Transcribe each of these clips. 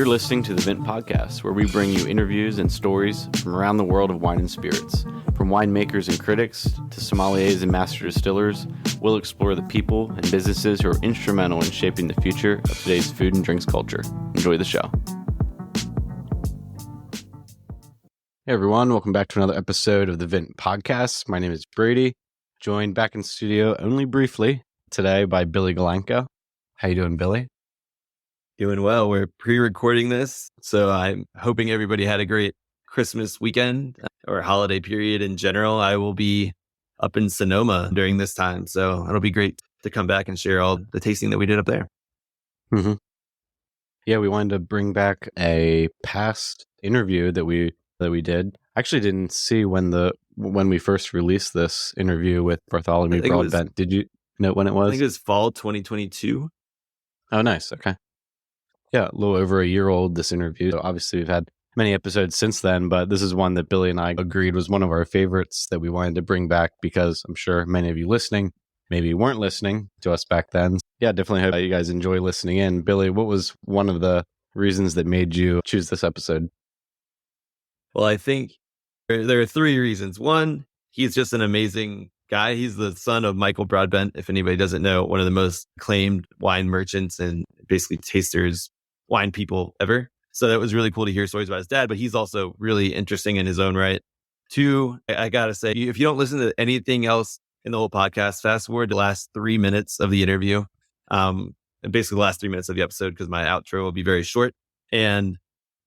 You're listening to the Vent Podcast, where we bring you interviews and stories from around the world of wine and spirits. From winemakers and critics to sommeliers and master distillers, we'll explore the people and businesses who are instrumental in shaping the future of today's food and drinks culture. Enjoy the show. Hey everyone, welcome back to another episode of the Vent Podcast. My name is Brady, joined back in studio only briefly today by Billy Galanko. How you doing, Billy? Doing well. We're pre-recording this, so I'm hoping everybody had a great Christmas weekend or holiday period in general. I will be up in Sonoma during this time, so it'll be great to come back and share all the tasting that we did up there. Mm-hmm. Yeah, we wanted to bring back a past interview that we did. I actually didn't see when we first released this interview with Bartholomew Broadbent. Did you know when it was? I think it was fall 2022. Oh, nice. Okay. Yeah, a little over a year old, this interview. So obviously, we've had many episodes since then, but this is one that Billy and I agreed was one of our favorites that we wanted to bring back because I'm sure many of you listening maybe weren't listening to us back then. Yeah, definitely hope you guys enjoy listening in. Billy, what was one of the reasons that made you choose this episode? Well, I think there are three reasons. One, he's just an amazing guy. He's the son of Michael Broadbent, if anybody doesn't know, one of the most acclaimed wine merchants and basically tasters, wine people ever. So that was really cool to hear stories about his dad, but he's also really interesting in his own right. Two, I gotta say, if you don't listen to anything else in the whole podcast, fast forward the last 3 minutes of the interview, and basically the last 3 minutes of the episode, because my outro will be very short. And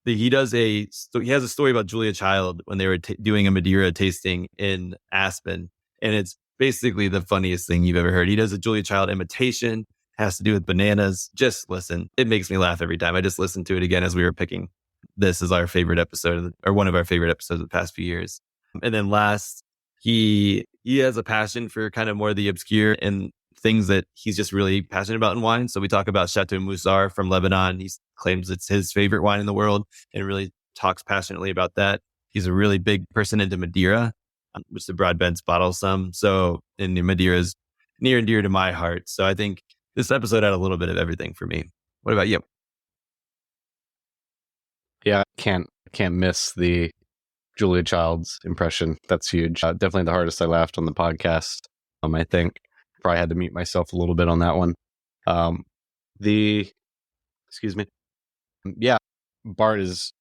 he has a story about Julia Child when they were doing a Madeira tasting in Aspen. And it's basically the funniest thing you've ever heard. He does a Julia Child imitation, has to do with bananas. Just listen. It makes me laugh every time. I just listened to it again as we were picking this as our favorite episode, or one of our favorite episodes of the past few years. And then last, he has a passion for kind of more the obscure and things that he's just really passionate about in wine. So we talk about Chateau Moussard from Lebanon. He claims it's his favorite wine in the world and really talks passionately about that. He's a really big person into Madeira, which the Broadbents bottle some. So, and Madeira is near and dear to my heart. So I think this episode had a little bit of everything for me. What about you? Yeah, can't miss the Julia Child's impression. That's huge. Definitely the hardest I laughed on the podcast. I think probably had to mute myself a little bit on that one. Yeah, Bart is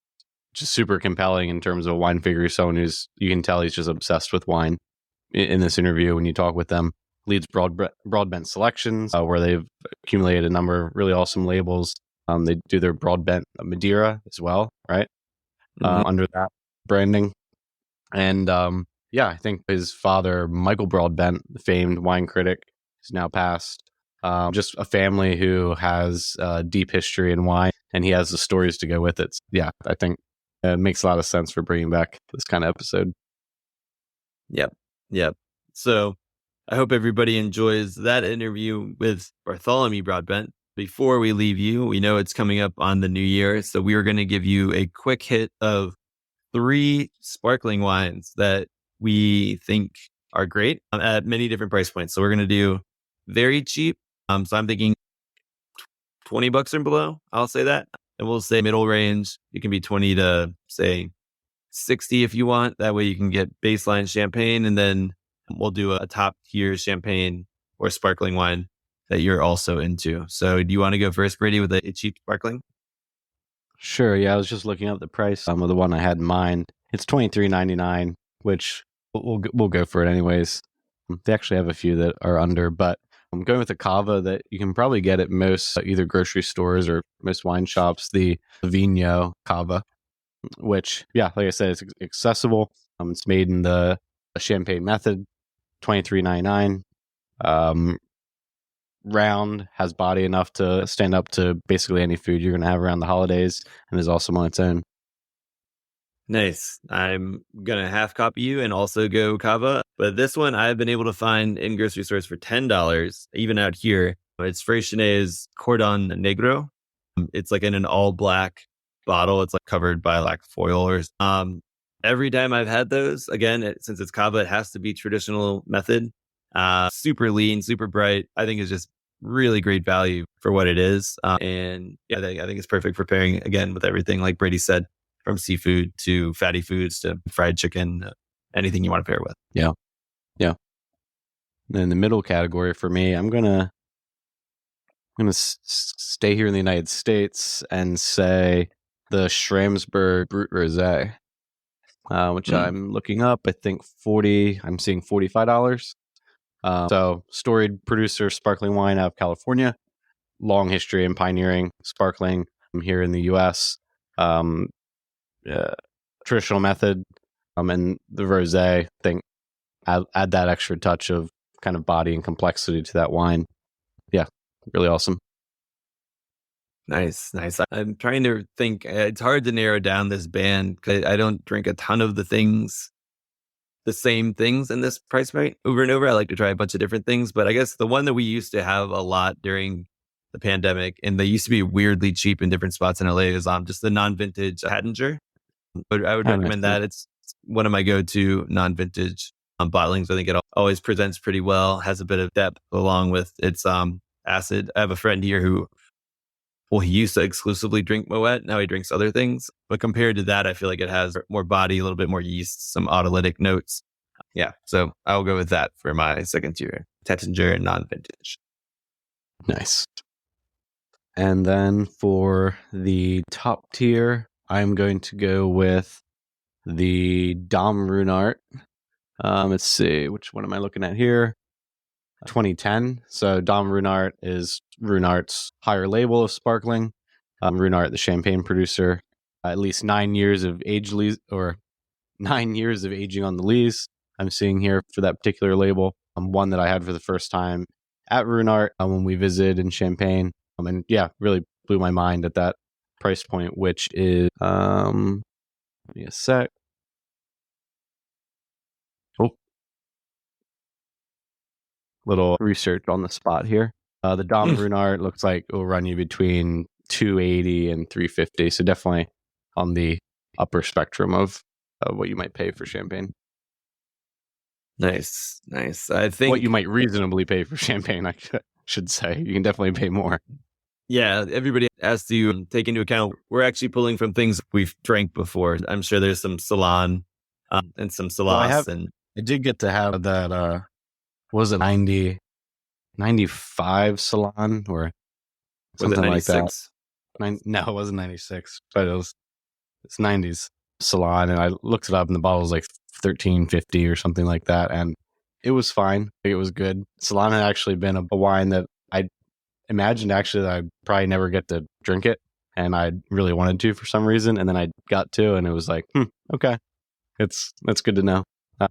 just super compelling in terms of a wine figure. Someone who's, you can tell he's just obsessed with wine in this interview when you talk with them. Leads Broadbent Selections, where they've accumulated a number of really awesome labels. They do their Broadbent Madeira as well, right? Under that branding. And I think his father, Michael Broadbent, the famed wine critic, is now passed. Just a family who has a deep history in wine, and he has the stories to go with it. So, yeah, I think it makes a lot of sense for bringing back this kind of episode. Yep. So I hope everybody enjoys that interview with Bartholomew Broadbent. Before we leave you, we know it's coming up on the new year, so we are going to give you a quick hit of 3 sparkling wines that we think are great at many different price points. So we're going to do very cheap. So I'm thinking $20 and below. I'll say that. And we'll say middle range. You can be 20 to say 60 if you want. That way you can get baseline champagne, and then we'll do a top tier champagne or sparkling wine that you're also into. So do you want to go first, Brady, with a cheap sparkling? Sure. Yeah, I was just looking up the price of the one I had in mind. It's $23.99, which we'll go for it anyways. They actually have a few that are under, but I'm going with a cava that you can probably get at most either grocery stores or most wine shops, the Vino cava, which, yeah, like I said, it's accessible. It's made in the champagne method, $23.99. Round, has body enough to stand up to basically any food you're going to have around the holidays, and is awesome on its own. Nice. I'm going to half copy you and also go cava. But this one I've been able to find in grocery stores for $10, even out here. It's Freixenet's Cordon Negro. It's like in an all black bottle. It's like covered by like foil or every time I've had those, again, since it's cava, it has to be traditional method. Super lean, super bright. I think it's just really great value for what it is. And yeah, I think it's perfect for pairing again with everything, like Brady said, from seafood to fatty foods to fried chicken, anything you want to pair with. Yeah. Yeah. And in the middle category for me, I'm gonna stay here in the United States and say the Schramsberg Brut Rosé, which I'm looking up. I think I'm seeing $45. So storied producer, sparkling wine out of California, long history in pioneering sparkling here in the U.S. Um, Traditional method, and the rosé, I think, add that extra touch of kind of body and complexity to that wine. Yeah, really awesome. Nice. I'm trying to think. It's hard to narrow down this band because I don't drink a ton of the same things in this price point over and over. I like to try a bunch of different things, but I guess the one that we used to have a lot during the pandemic, and they used to be weirdly cheap in different spots in LA, is just the non-vintage Hattinger. But I would Oh, nice. recommend that. It's one of my go-to non-vintage bottlings. I think it always presents pretty well, has a bit of depth along with its acid. I have a friend here who, well, he used to exclusively drink Moet. Now he drinks other things. But compared to that, I feel like it has more body, a little bit more yeast, some autolytic notes. Yeah. So I'll go with that for my second tier, Tettinger and non-vintage. Nice. And then for the top tier, I'm going to go with the Dom Runart. Let's see, which one am I looking at here? 2010. So Dom Runart is Runart's higher label of sparkling. Runart, the champagne producer, at least 9 years of or 9 years of aging on the lees. I'm seeing here for that particular label. One that I had for the first time at Runart when we visited in Champagne. And yeah, really blew my mind at that price point, which is give me a sec. Oh, little research on the spot here. The Dom Runart looks like it will run you between $280 and $350. So definitely on the upper spectrum of what you might pay for champagne. Nice. I think what you might reasonably pay for champagne, I should say. You can definitely pay more. Yeah, everybody has to take into account we're actually pulling from things we've drank before. I'm sure there's some Salon and some Salas. Well, I did get to have that, was it 95 Salon or something like that? No, it wasn't 96, but it's 90s Salon, and I looked it up, and the bottle was like $13.50 or something like that, and it was fine. It was good. Salon had actually been a wine that I imagined actually that I'd probably never get to drink it, and I really wanted to for some reason, and then I got to, and it was like, okay, that's good to know.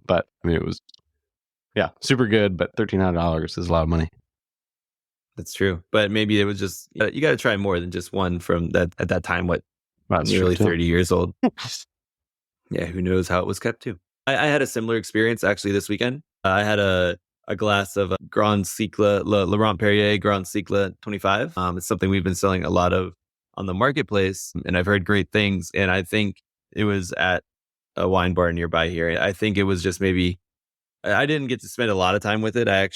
But I mean, it was, yeah, super good, but $1,300 is a lot of money. That's true, but maybe it was just you got to try more than just one from that at that time. Nearly 30 years old. Yeah, who knows how it was kept too. I had a similar experience actually this weekend. I had a glass of Grand Cycle, Laurent Perrier Grand Cycle 25. It's something we've been selling a lot of on the marketplace, and I've heard great things. And I think it was at a wine bar nearby here. I think it was just maybe, I didn't get to spend a lot of time with it. I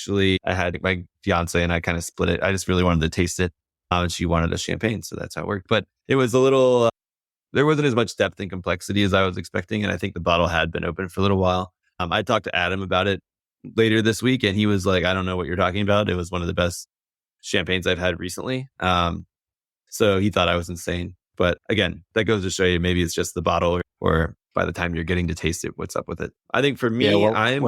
had my fiance and I kind of split it. I just really wanted to taste it. And she wanted a champagne, so that's how it worked. But it was a little, there wasn't as much depth and complexity as I was expecting. And I think the bottle had been open for a little while. I talked to Adam about it later this week, and he was like, I don't know what you're talking about. It was one of the best champagnes I've had recently. So he thought I was insane. But again, that goes to show you maybe it's just the bottle, or by the time you're getting to taste it, what's up with it. I think for me, so I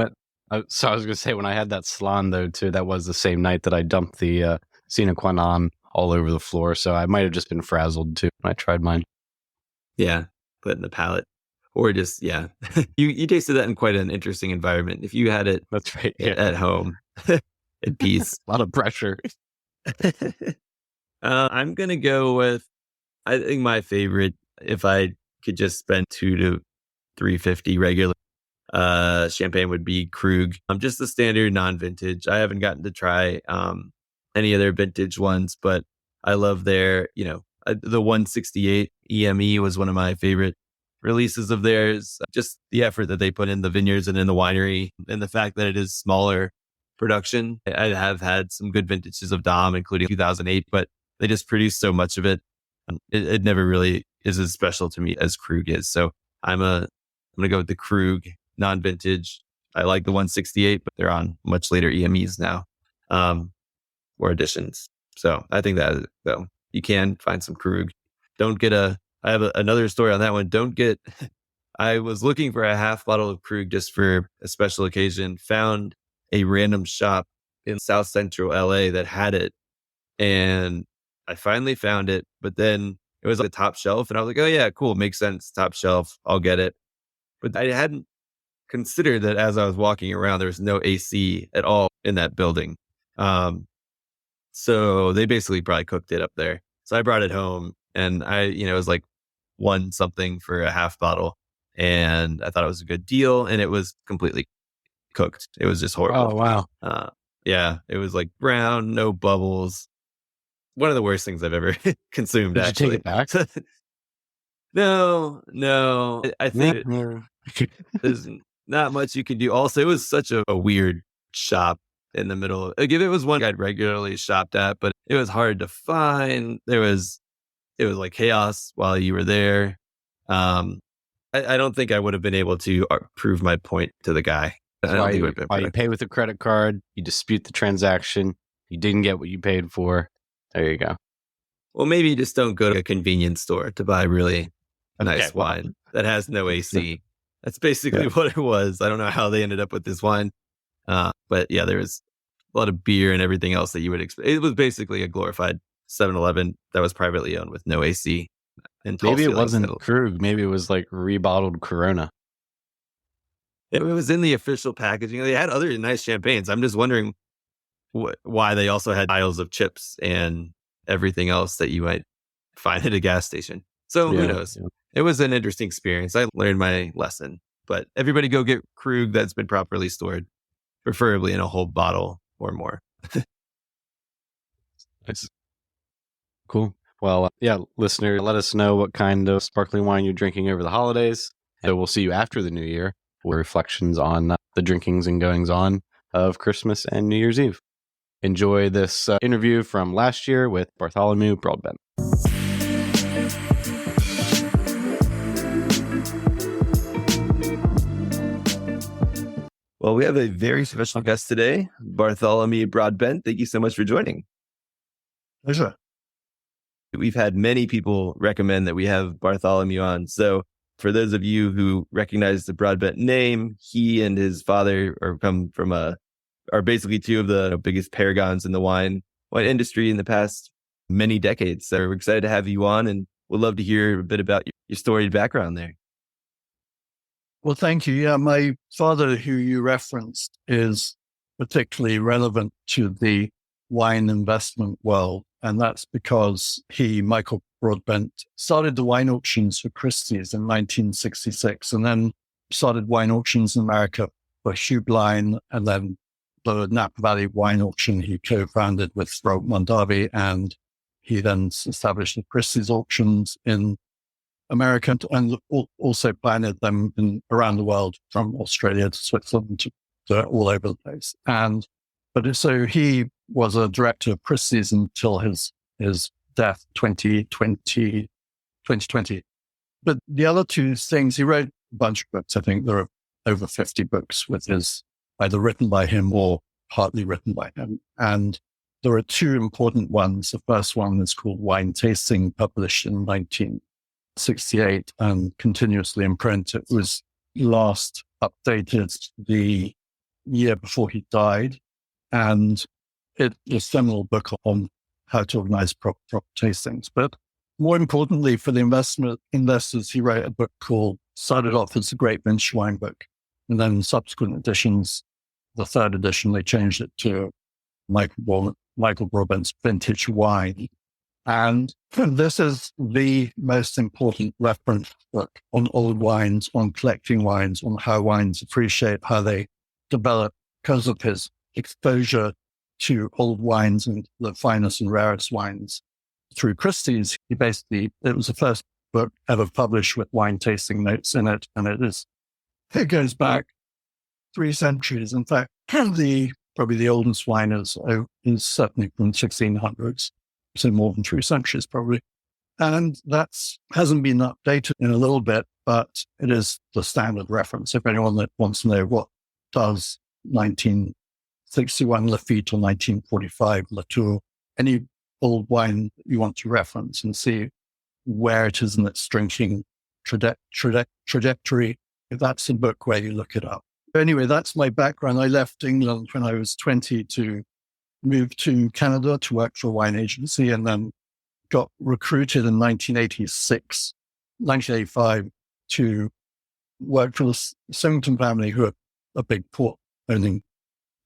was going to say, when I had that Salon though too, that was the same night that I dumped the Sine Qua Non all over the floor. So I might have just been frazzled too when I tried mine. Yeah, put in the palate. Or just, yeah. you tasted that in quite an interesting environment. If you had it That's right, at home, at peace. A lot of pressure. I'm going to go with, I think my favorite, if I could just spend $200 to $350 regular champagne, would be Krug. Just the standard non-vintage. I haven't gotten to try any of their vintage ones, but I love their, the 168 EME was one of my favorite releases of theirs. Just the effort that they put in the vineyards and in the winery, and the fact that it is smaller production. I have had some good vintages of Dom, including 2008, but they just produce so much of it. It never really is as special to me as Krug is. So I'm going to go with the Krug non-vintage. I like the 168, but they're on much later EMEs now, or editions. So I think that, though, you can find some Krug. I have another story on that one. I was looking for a half bottle of Krug just for a special occasion, found a random shop in South Central LA that had it. And I finally found it, but then it was like a top shelf. And I was like, oh yeah, cool. Makes sense. Top shelf. I'll get it. But I hadn't considered that as I was walking around, there was no AC at all in that building. So they basically probably cooked it up there. So I brought it home and it was like one something for a half bottle. And I thought it was a good deal. And it was completely cooked. It was just horrible. Oh, wow. Yeah, it was like brown, no bubbles. One of the worst things I've ever consumed. Did actually. you take it back? No. I think there's not much you can do. Also, it was such a weird shop in the middle. Like, if it was one I'd regularly shopped at, but it was hard to find. It was like chaos while you were there. I don't think I would have been able to prove my point to the guy. Why you pay with a credit card, you dispute the transaction, you didn't get what you paid for. There you go. Well, maybe you just don't go to a convenience store to buy really nice wine that has no AC. That's basically what it was. I don't know how they ended up with this wine. But yeah, there was a lot of beer and everything else that you would expect. It was basically a glorified 7-Eleven that was privately owned with no AC. And maybe it wasn't Krug. Maybe it was like rebottled Corona. It was in the official packaging. They had other nice champagnes. I'm just wondering why they also had aisles of chips and everything else that you might find at a gas station. So who knows? Yeah. It was an interesting experience. I learned my lesson. But everybody go get Krug that's been properly stored, preferably in a whole bottle or more. Nice. Cool. Well, listener, let us know what kind of sparkling wine you're drinking over the holidays. And we'll see you after the new year with reflections on the drinkings and goings on of Christmas and New Year's Eve. Enjoy this interview from last year with Bartholomew Broadbent. Well, we have a very special guest today, Bartholomew Broadbent. Thank you so much for joining. Pleasure. We've had many people recommend that we have Bartholomew on. So for those of you who recognize the Broadbent name, he and his father are basically two of the biggest paragons in the wine industry in the past many decades. So we're excited to have you on and would love to hear a bit about your storied background there. Well, thank you. Yeah, my father, who you referenced, is particularly relevant to the wine investment world. And that's because Michael Broadbent, started the wine auctions for Christie's in 1966 and then started wine auctions in America for Hugh Blind, and then the Napa Valley wine auction he co-founded with Rob Mondavi, and he then established the Christie's auctions in America and also planted them around the world, from Australia to Switzerland to all over the place. So he was a director of Christie's until his death, 2020. But the other two things, he wrote a bunch of books. I think there are over 50 books with either written by him or partly written by him. And there are two important ones. The first one is called Wine Tasting, published in 1968 and continuously in print. It was last updated the year before he died. And it's a seminal book on how to organize proper tastings. But more importantly, for the investors, he wrote a book started off as a Great Vintage Wine book. And then in subsequent editions, the third edition, they changed it to Michael Broadbent's Vintage Wine. And this is the most important reference book on old wines, on collecting wines, on how wines appreciate, how they develop, because of his exposure to old wines and the finest and rarest wines through Christie's. It was the first book ever published with wine tasting notes in it. And it goes back 3 centuries. In fact, the probably the oldest wine is certainly from 1600s, so more than 3 centuries probably. And that hasn't been updated in a little bit, but it is the standard reference. If anyone that wants to know what does 1961 Lafite or 1945 Latour, any old wine that you want to reference and see where it is in its drinking trajectory, that's a book where you look it up. Anyway, that's my background. I left England when I was 20 to move to Canada to work for a wine agency, and then got recruited in 1985 to work for the Symington family, who are a big port owning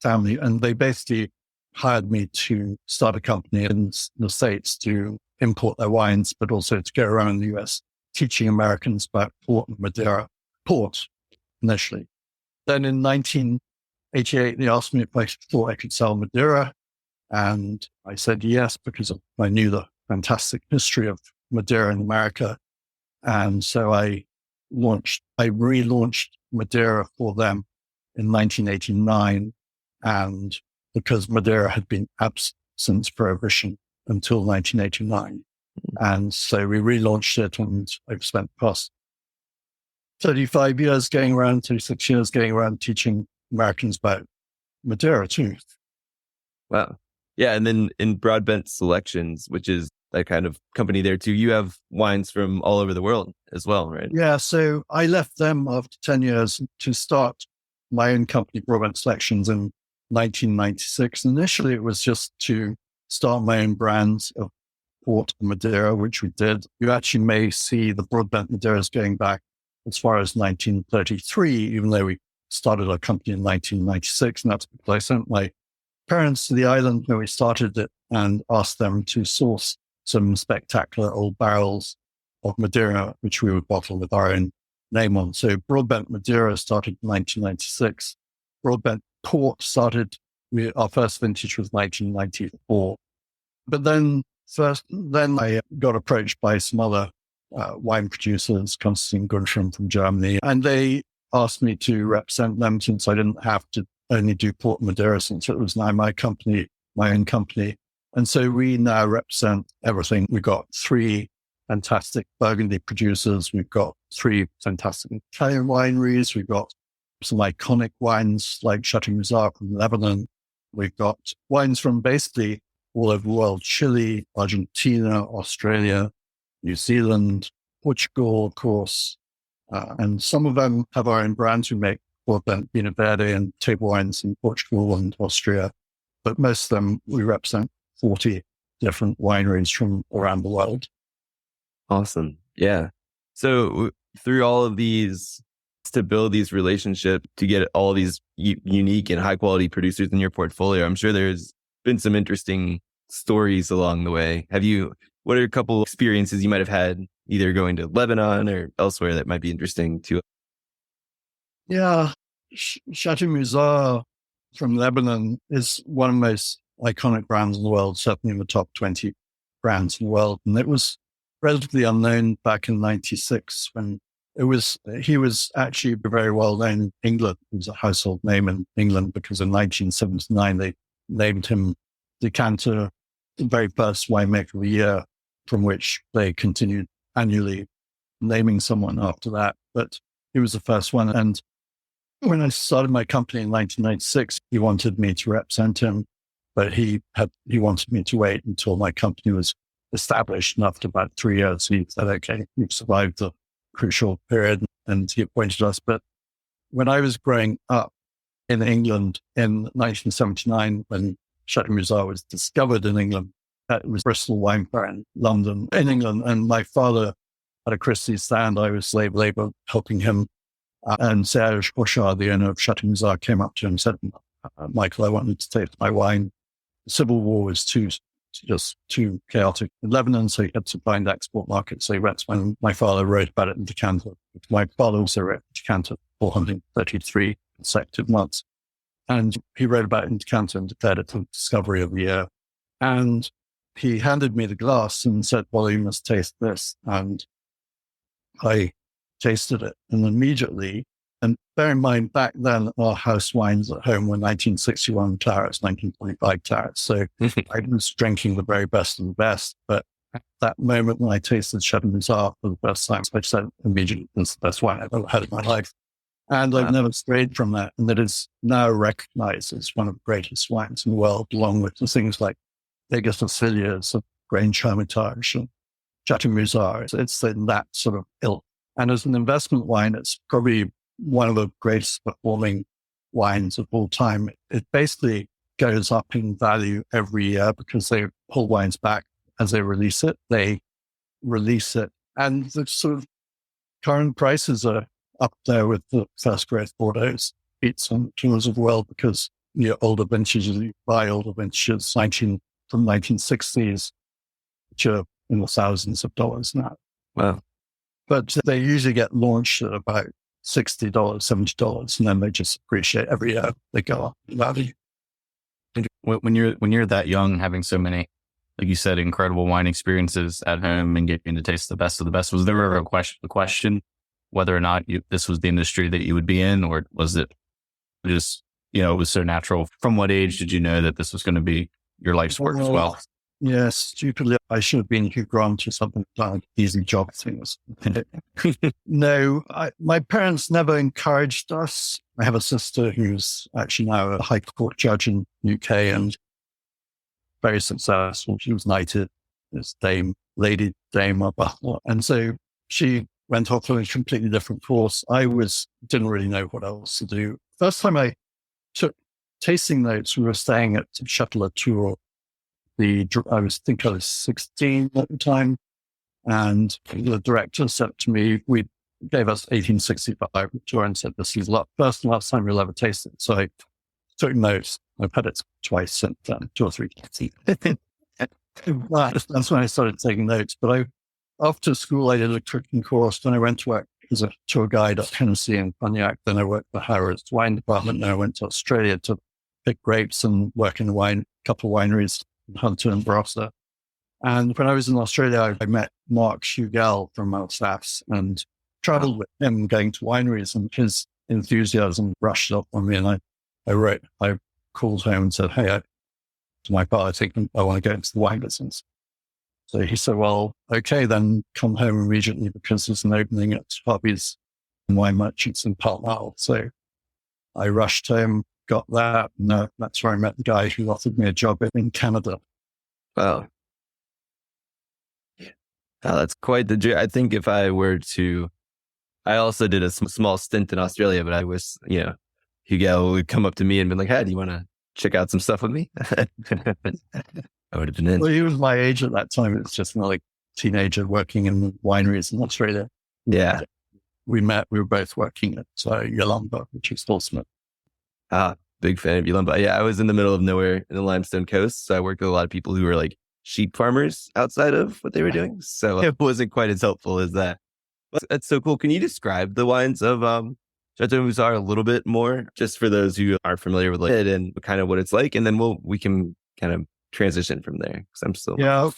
family. And they basically hired me to start a company in the States to import their wines, but also to go around the US teaching Americans about port and Madeira. Port, initially. Then in 1988, they asked me if I thought I could sell Madeira. And I said yes, because I knew the fantastic history of Madeira in America. And so I relaunched Madeira for them in 1989. And because Madeira had been absent since Prohibition until 1989. And so we relaunched it, and I've spent the past 36 years going around teaching Americans about Madeira too. Wow. Yeah. And then in Broadbent Selections, which is that kind of company there too, you have wines from all over the world as well, right? Yeah. So I left them after 10 years to start my own company, Broadbent Selections, in 1996. Initially, it was just to start my own brands of port and Madeira, which we did. You actually may see the Broadbent Madeiras going back as far as 1933, even though we started our company in 1996. And that's because I sent my parents to the island where we started it and asked them to source some spectacular old barrels of Madeira, which we would bottle with our own name on. So Broadbent Madeira started in 1996. Broadbent Port started, our first vintage was 1994. But then I got approached by some other wine producers, Konstantin Guntram from Germany, and they asked me to represent them since I didn't have to only do Port Madeira, since it was now my own company. And so we now represent everything. We've got 3 fantastic Burgundy producers. We've got 3 fantastic Italian wineries. We've got some iconic wines like Chateau Musard from Lebanon. We've got wines from basically all over the world: Chile, Argentina, Australia, New Zealand, Portugal, of course. And some of them have our own brands. We make Broadbent Vinho Verde and table wines in Portugal and Austria. But most of them, we represent 40 different wineries from around the world. Awesome. Yeah. So through all of these, to build these relationships, to get all these unique and high quality producers in your portfolio, I'm sure there's been some interesting stories along the way. What are a couple experiences you might have had either going to Lebanon or elsewhere that might be interesting to? Yeah. Chateau Musard from Lebanon is one of the most iconic brands in the world, certainly in the top 20 brands in the world. And it was relatively unknown back in 96 when he was actually very well known in England. He was a household name in England because in 1979, they named him Decanter, the very first winemaker of the year, from which they continued annually naming someone after that. But he was the first one. And when I started my company in 1996, he wanted me to represent him, but he wanted me to wait until my company was established. And after about 3 years, he said, okay, you've survived the crucial period, and he appointed us. But when I was growing up in England in 1979, when Chateau Musard was discovered in England, it was Bristol Wine Fair in London, in England. And my father had a Christie's stand. I was slave labor helping him. And Serge Rochard, the owner of Chateau Musard, came up to him and said, Michael, I wanted to taste my wine. The Civil War was just too chaotic in Lebanon, so he had to find export markets. So he went when my father wrote about it in Decanter. My father also wrote Decanter 433 consecutive months. And he wrote about it in Decanter and declared it the discovery of the year. And he handed me the glass and said, well, you must taste this. And I tasted it. And immediately, And bear in mind, back then, our house wines at home were 1961 clarets, 1945 clarets. So I was drinking the very best of the best. But at that moment when I tasted Chateau Musard for the first time, I said immediately, this is the best wine I've ever had in my life. And I've never strayed from that. And that is now recognized as one of the greatest wines in the world, along with the things like Vegas Sicilias, Grange Hermitage, and Chateau Musard. It's in that sort of ilk. And as an investment wine, it's probably one of the greatest performing wines of all time. It basically goes up in value every year because they pull wines back as they release it. They release it. And the sort of current prices are up there with the first grade Bordeaux's, beats on tours of the world because older vintages, you buy older vintages from 1960s, which are in the thousands of dollars now. Wow. But they usually get launched at about $60, $70, and then they just appreciate every year they go up in value. When you're that young, having so many, like you said, incredible wine experiences at home and getting to taste the best of the best, was there ever a question whether or not this was the industry that you would be in, or was it just, it was so natural? From what age did you know that this was going to be your life's work as well? Yes, stupidly, I should have been Hugh Grant or something like easy job things. No, my parents never encouraged us. I have a sister who's actually now a High Court judge in the UK and very successful. She was knighted as Lady Dame or Butler. And so she went off on a completely different course. I didn't really know what else to do. First time I took tasting notes, we were staying at Chateau Latour. I was 16 at the time, and the director said to me, we gave us 1865 tour and said, this is the first and last time you'll ever taste it. So I took notes. I've had it twice since then, 2 or 3 times. That's when I started taking notes. But after school, I did a cooking course. Then I went to work as a tour guide at Hennessy and Cognac. Then I worked for Harrods wine department. Then I went to Australia to pick grapes and work in a couple of wineries, Hunter and Barossa. And when I was in Australia, I met Mark Shugel from Alsace and traveled with him going to wineries, and his enthusiasm rushed up on me. And I called home and said, hey, to my father, I think I want to go into the wine business. So he said, well, okay, then come home immediately because there's an opening at Hobbies and Wine Merchants in Pall Mall. So I rushed home, got that, and that's where I met the guy who offered me a job in Canada. Wow. Oh, that's quite the journey. I think if I were to, I also did a small stint in Australia, but I was, Hugel would come up to me and be like, hey, do you want to check out some stuff with me? I would have been in. Well, he was my age at that time. It was just like a teenager working in wineries in Australia. Yeah. We were both working at Yalumba, which is Portsmouth. Big fan of Yalumba. Yeah, I was in the middle of nowhere in the Limestone Coast. So I worked with a lot of people who were like sheep farmers outside of what they were doing. So it wasn't quite as helpful as that. But that's so cool. Can you describe the wines of Chateau Musard a little bit more, just for those who are familiar with it and kind of what it's like? And then we can kind of transition from there, because I'm still... Yeah,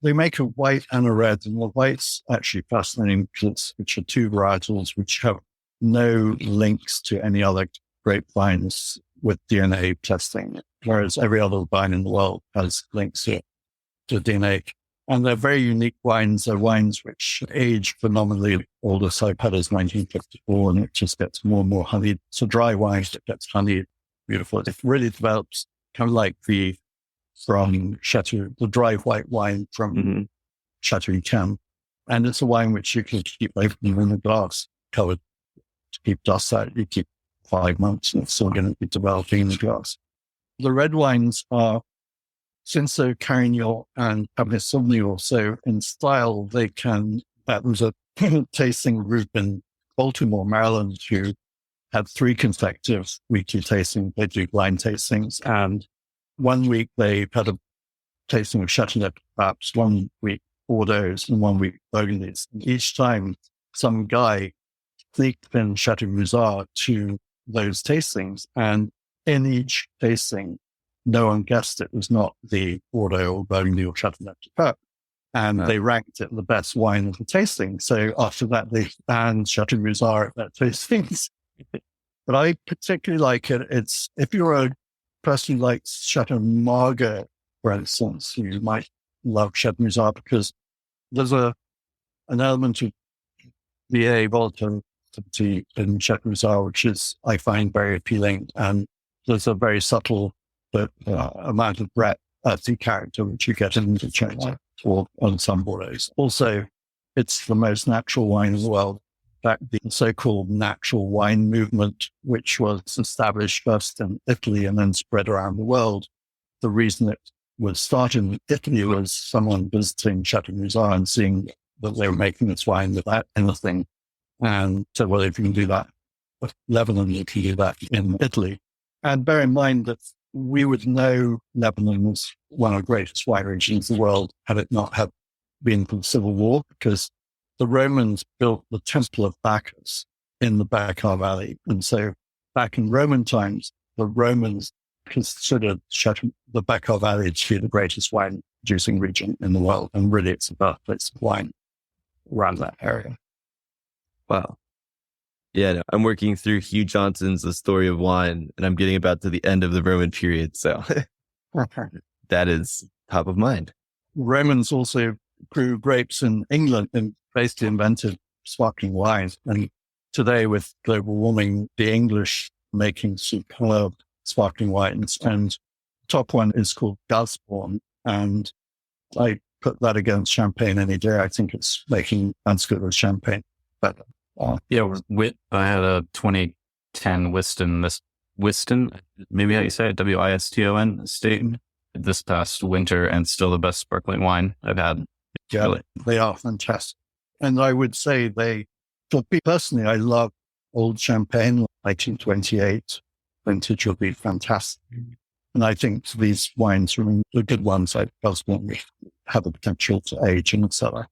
they make a white and a red, and the white's actually fascinating because which are 2 varietals which have no links to any other grapevines with DNA testing, whereas every other vine in the world has links to DNA. And they're very unique wines. They're wines which age phenomenally. Oldest I've had is 1954, and it just gets more and more honeyed. It's a dry wine that gets honeyed. Beautiful. It really develops kind of like from Chateau, the dry white wine from Chateau Yquem. And it's a wine which you can keep opening in a glass, covered to keep dust out. You keep 5 months and it's still going to be developing in the glass. The red wines are Cinsault, Carignan, and Cabernet Sauvignon. So in style, that was a tasting group in Baltimore, Maryland, who had 3 consecutive weekly tastings. They do blind tastings. And one week they had a tasting of Chateauneuf, perhaps 1 week Bordeaux and 1 week Burgundies. And each time some guy sneaked in Chateau Musard to those tastings. And in each tasting, no one guessed it was not the Bordeaux or Burgundy or Chateauneuf du Pape. And they ranked it the best wine of the tasting. So after that, they banned Chateau Musard at their tastings. But I particularly like it. It's if you're a person who likes Chateau Margaux, for instance, you might love Chateau Musard because there's an element of VA volatility in Chateau Musard, which is I find very appealing, and there's a very subtle but amount of breadth as the character which you get in the Chateau or on some Bordeaux. Also, it's the most natural wine in the world. In fact, the so-called natural wine movement, which was established first in Italy and then spread around the world, the reason it was started in Italy was someone visiting Chateau Musard and seeing that they were making this wine without anything. And said, well, if you can do that with Lebanon, you can do that in Italy. And bear in mind that we would know Lebanon was one of the greatest wine regions in the world had it not have been for the Civil War, because the Romans built the Temple of Bacchus in the Bekaa Valley. And so back in Roman times, the Romans considered the Bekaa Valley to be the greatest wine producing region in the world. And really, it's the birthplace of wine around that area. Wow. Yeah, no, I'm working through Hugh Johnson's The Story of Wine, and I'm getting about to the end of the Roman period. So that is top of mind. Romans also grew grapes in England and basically invented sparkling wine. And today, with global warming, the English making superb sparkling wines. And the top one is called Gusborne. And I put that against champagne any day. I think it's making as good as champagne. But yeah, I had a 2010 Whiston, maybe how you say it, Wiston estate this past winter, and still the best sparkling wine I've had. Yeah, really. They are fantastic. And I would say for me personally, I love old champagne, 1928 vintage will be fantastic. And I think these wines are the good ones, like Gusborne, have the potential to age and etc.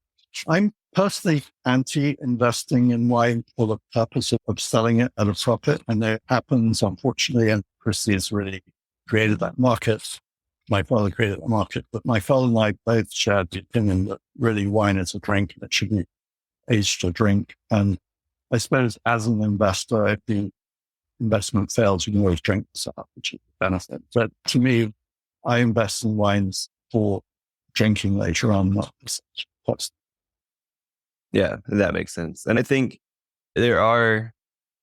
I'm personally anti-investing in wine for the purpose of selling it at a profit. And it happens, unfortunately, and Christy has really created that market. My father created that market, but my father and I both shared the opinion that really wine is a drink and it should be aged to drink. And I suppose as an investor, if the investment fails, you can always drink this up, which is a benefit. But to me, I invest in wines for drinking later on, not what's. Yeah, that makes sense. And I think there are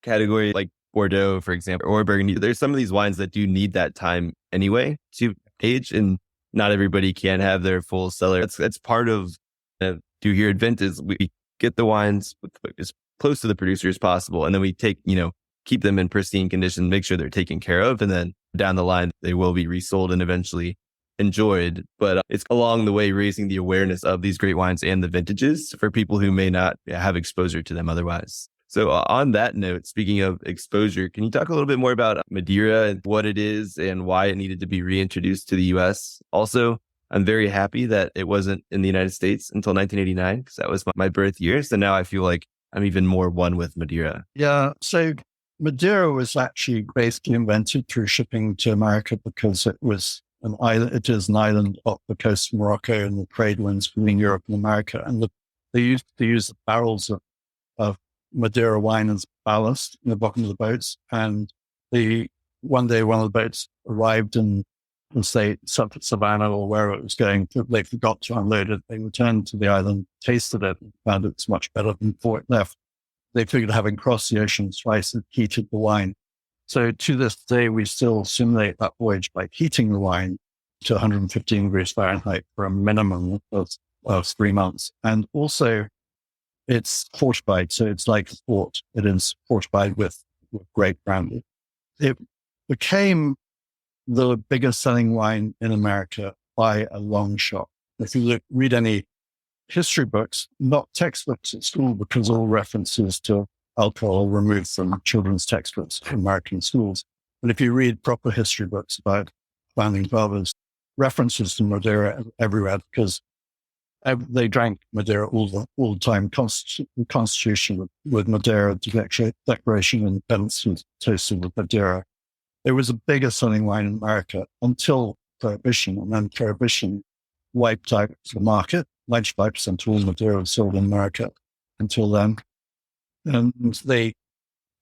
categories like Bordeaux, for example, or Burgundy. There's some of these wines that do need that time anyway to age, and not everybody can have their full cellar. That's part of do here at Vint is we get the wines as close to the producer as possible, and then we keep them in pristine condition, make sure they're taken care of, and then down the line they will be resold and eventually enjoyed. But it's along the way raising the awareness of these great wines and the vintages for people who may not have exposure to them otherwise. So on that note, speaking of exposure, can you talk a little bit more about Madeira and what it is and why it needed to be reintroduced to the US? Also, I'm very happy that it wasn't in the United States until 1989, because that was my birth year. So now I feel like I'm even more one with Madeira. Yeah. So Madeira was actually basically invented through shipping to America because it was an island. It is an island off the coast of Morocco and the trade winds between Europe and America. And they used to use the barrels of Madeira wine as ballast in the bottom of the boats. And one day, one of the boats arrived in, say, Savannah or wherever it was going. They forgot to unload it. They returned to the island, tasted it, and found it was much better than before it left. They figured having crossed the ocean twice had heated the wine. So to this day, we still simulate that voyage by heating the wine to 115 degrees Fahrenheit for a minimum of 3 months. And also, it's fortified. So it's like a port. It is fortified with grape brandy. It became the biggest selling wine in America by a long shot. If you read any history books, not textbooks at school, because all references to alcohol are removed from children's textbooks in American schools. But if you read proper history books about founding fathers, references to Madeira everywhere, because they drank Madeira all the time. The Constitution with Madeira, the Declaration of Independence was toasted with Madeira. It was the biggest selling wine in America until Prohibition, and then Prohibition wiped out the market. 95% of all Madeira was sold in America until then. And they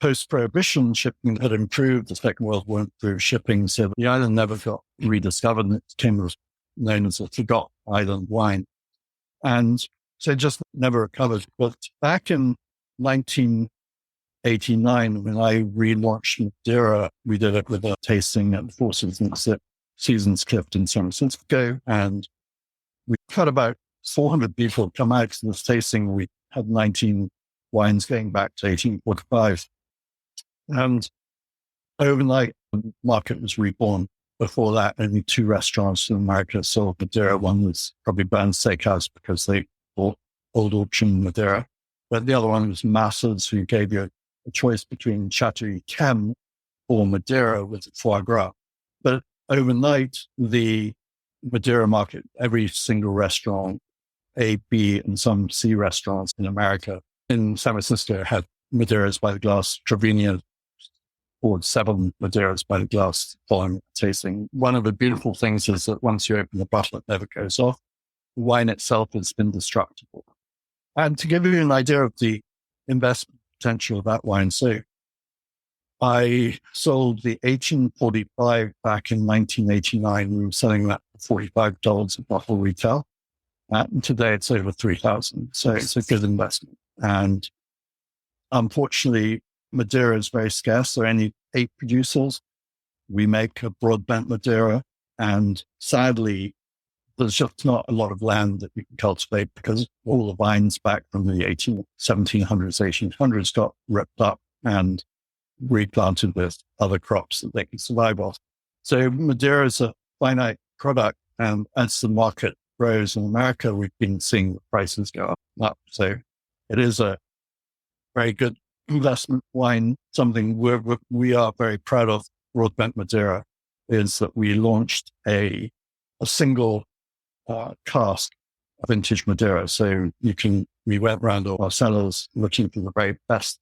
post-Prohibition, shipping had improved. The Second World War improved shipping, so the island never got rediscovered, and it became known as a forgotten island wine. And so it just never recovered. But back in 1989, when I relaunched Madeira, we did it with a tasting at the Four Seasons Cliff in San Francisco, and we had about 400 people come out to this tasting. We had 19 wines going back to 1845. And overnight, the market was reborn. Before that, only 2 restaurants in America sold Madeira. One was probably Burns Steakhouse because they bought old auction Madeira. But the other one was Massa's, who gave you a choice between Chateau Yquem or Madeira with foie gras. But overnight, the Madeira market, every single restaurant, A, B, and some C restaurants in America, in San Francisco had Madeiras by the glass. Trevino poured 7 Madeiras by the glass following the tasting. One of the beautiful things is that once you open the bottle, it never goes off. The wine itself has been destructible. And to give you an idea of the investment potential of that wine, so I sold the 1845 back in 1989. We were selling that for $45 a bottle retail. And today it's over 3,000. So it's a good investment. And unfortunately, Madeira is very scarce. There are only 8 producers. We make a Broadbent Madeira. And sadly, there's just not a lot of land that you can cultivate because all the vines back from the 1700s, 1800s got ripped up and replanted with other crops that they can survive off. So Madeira is a finite product. And as the market grows in America, we've been seeing the prices go up. So it is a very good investment wine. Something we are very proud of, Broadbent Madeira, is that we launched a single cask vintage Madeira. So we went around all our cellars looking for the very best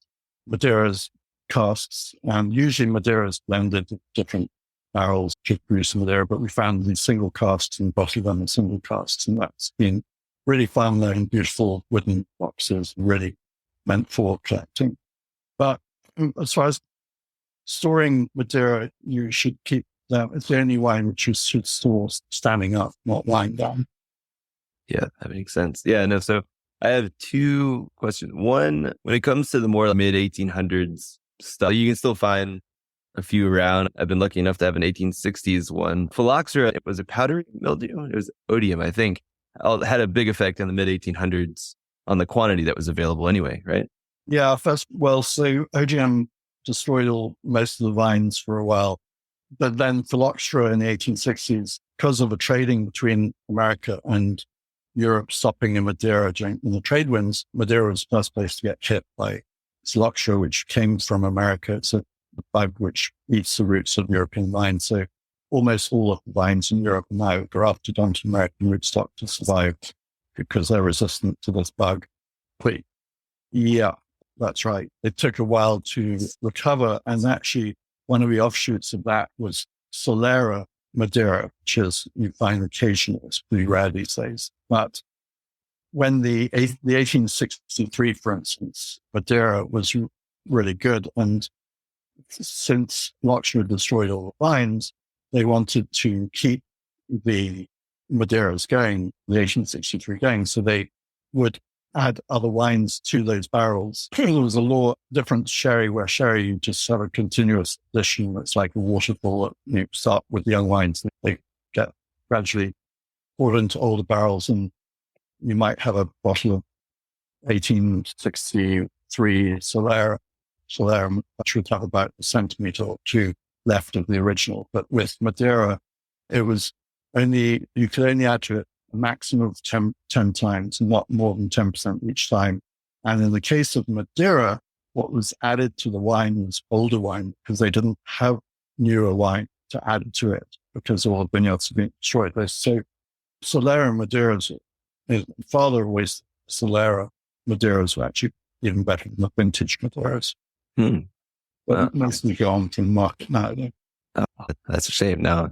Madeiras casks, and usually Madeira is blended with different barrels to produce Madeira, but we found these single casks and bottled them in single casks, and that's been really fun. They're in beautiful wooden boxes, really meant for collecting. But as far as storing Madeira, you should keep that. It's the only wine which you should store standing up, not lying down. Yeah, that makes sense. Yeah, no, so I have 2 questions. One, when it comes to the more mid 1800s stuff, you can still find a few around. I've been lucky enough to have an 1860s one. Phylloxera, it was a powdery mildew. It was odium, I think. It had a big effect in the mid 1800s on the quantity that was available anyway, right? Yeah, so OGM destroyed most of the vines for a while. But then phylloxera in the 1860s, because of the trading between America and Europe stopping in Madeira during the trade winds, Madeira was the first place to get hit by phylloxera, which came from America. It's a bug which eats the roots of European vines. So almost all of the vines in Europe are now grafted onto American rootstock to survive because they're resistant to this bug. But yeah, that's right. It took a while to recover. And actually, one of the offshoots of that was Solera Madeira, which is, you find occasionally, it's pretty rare these days. But when the 1863, for instance, Madeira was really good. And since phylloxera destroyed all the vines, they wanted to keep the Madeiras going, the 1863 going. So they would add other wines to those barrels. There was a law different to sherry, where sherry, you just have a continuous addition. It's like a waterfall. You start with the young wines, they get gradually poured into older barrels, and you might have a bottle of 1863 Solera, which would have about a centimeter or 2 left of the original. But with Madeira, it was you could only add to it a maximum of 10 times, not more than 10% each time. And in the case of Madeira, what was added to the wine was older wine, because they didn't have newer wine to add to it, because all the vineyards had been destroyed. So Solera Madeiras, my father always, Solera Madeiras were actually even better than the vintage Madeiras. But mostly go on from the market now. Oh, that's a shame. Now I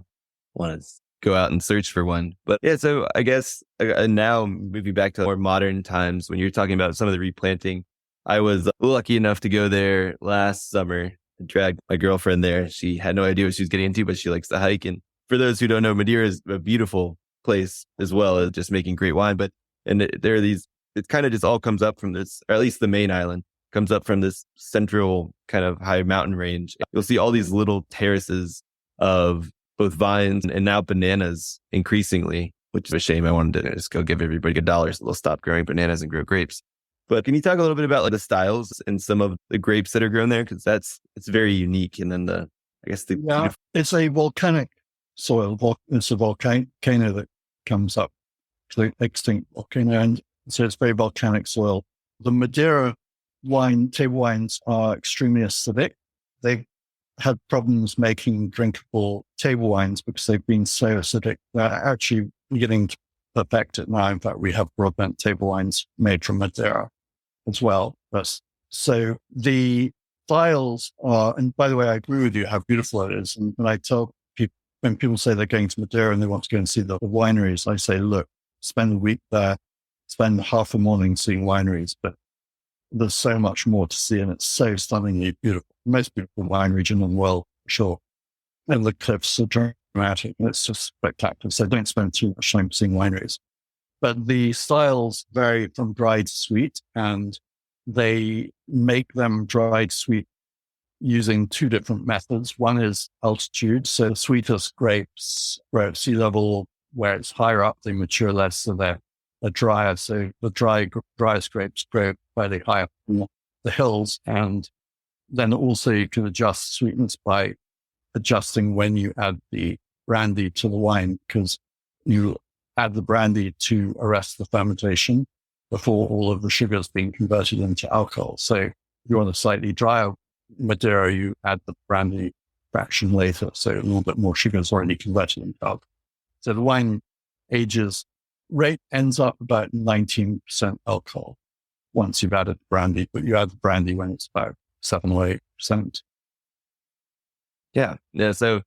want to go out and search for one. But yeah, so I guess now moving back to more modern times, when you're talking about some of the replanting, I was lucky enough to go there last summer and drag my girlfriend there. She had no idea what she was getting into, but she likes to hike. And for those who don't know, Madeira is a beautiful place as well as just making great wine. There are these, it kind of just all comes up from this, or at least the main island comes up from this central kind of high mountain range. You'll see all these little terraces of both vines and now bananas increasingly, which is a shame. I wanted to just go give everybody $1 so they'll stop growing bananas and grow grapes. But can you talk a little bit about like the styles and some of the grapes that are grown there? Because it's very unique. And then it's a volcanic soil. It's a volcano that comes up, the extinct volcano, and so it's very volcanic soil. The Madeira table wines are extremely acidic. They've had problems making drinkable table wines because they've been so acidic. They're actually beginning to perfect it now. In fact, we have Broadbent table wines made from Madeira as well. So the styles are, and by the way, I agree with you how beautiful it is. And when I tell people, when people say they're going to Madeira and they want to go and see the wineries, I say, look, spend a week there, spend half a morning seeing wineries, but there's so much more to see, and it's so stunningly beautiful. The most beautiful wine region in the world, for sure. And the cliffs are dramatic. It's just spectacular. So don't spend too much time seeing wineries. But the styles vary from dry to sweet, and they make them dried sweet using two different methods. One is altitude. So the sweetest grapes grow at sea level. Where it's higher up, they mature less, so they're drier. So the driest grapes grow fairly high up in the hills. And then also you can adjust sweetness by adjusting when you add the brandy to the wine, because you add the brandy to arrest the fermentation before all of the sugars being converted into alcohol. So if you want a slightly drier Madeira, you add the brandy fraction later. So a little bit more sugar is already converted into alcohol. So the wine rate ends up about 19% alcohol once you've added brandy, but you add the brandy when it's about 7 or 8%. Yeah. So